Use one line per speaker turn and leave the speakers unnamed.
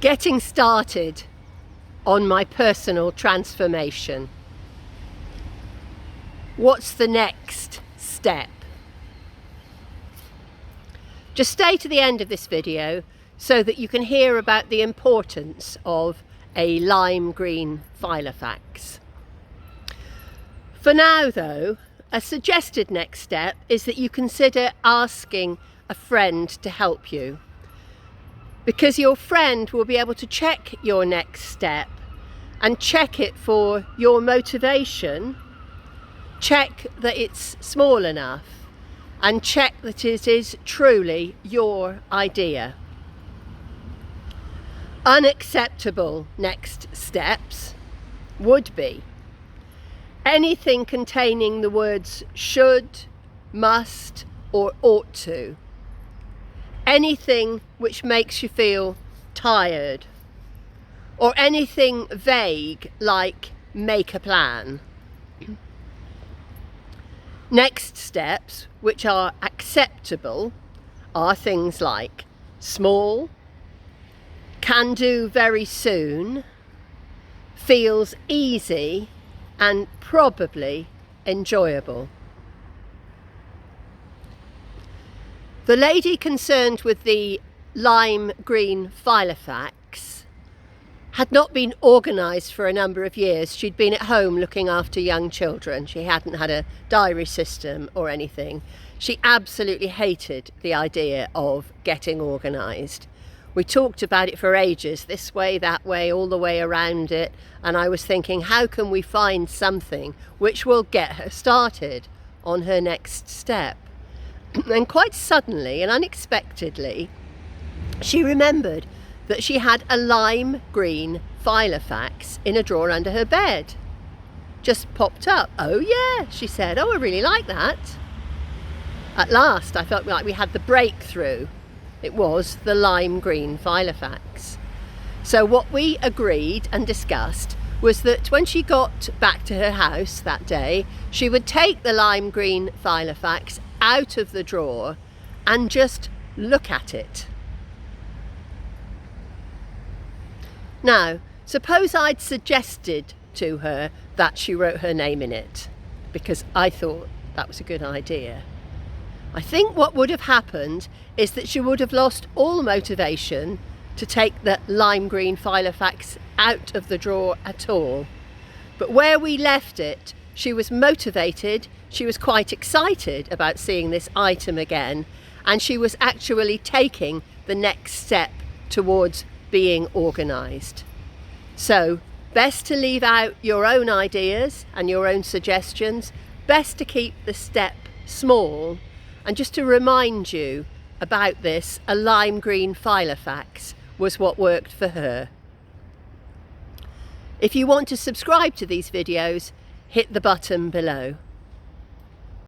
getting started on my personal transformation. What's the next step? Just stay to the end of this video so that you can hear about the importance of a lime green Filofax. For now though, a suggested next step is that you consider asking a friend to help you, because your friend will be able to check your next step and check it for your motivation, check that it's small enough, and check that it is truly your idea. Unacceptable next steps would be anything containing the words should, must, or ought to. Anything which makes you feel tired, or anything vague like make a plan. Next steps which are acceptable are things like small, can do very soon, feels easy, and probably enjoyable. The lady concerned with the lime green Filofax had not been organised for a number of years. She'd been at home looking after young children. She hadn't had a diary system or anything. She absolutely hated the idea of getting organised. We talked about it for ages, this way, that way, all the way around it, and I was thinking, how can we find something which will get her started on her next step? And quite suddenly and unexpectedly, she remembered that she had a lime green Filofax in a drawer under her bed. Just popped up. Oh yeah, she said, oh, I really like that. At last I felt like we had the breakthrough. It was the lime green Filofax. So what we agreed and discussed was that when she got back to her house that day, she would take the lime green Filofax out of the drawer and just look at it. Now, suppose I'd suggested to her that she wrote her name in it, because I thought that was a good idea. I think what would have happened is that she would have lost all motivation to take the lime green Filofax out of the drawer at all. But where we left it, she was motivated, she was quite excited about seeing this item again, and she was actually taking the next step towards being organised. So, best to leave out your own ideas and your own suggestions, best to keep the step small, and just to remind you about this, a lime green Filofax was what worked for her. If you want to subscribe to these videos, hit the button below.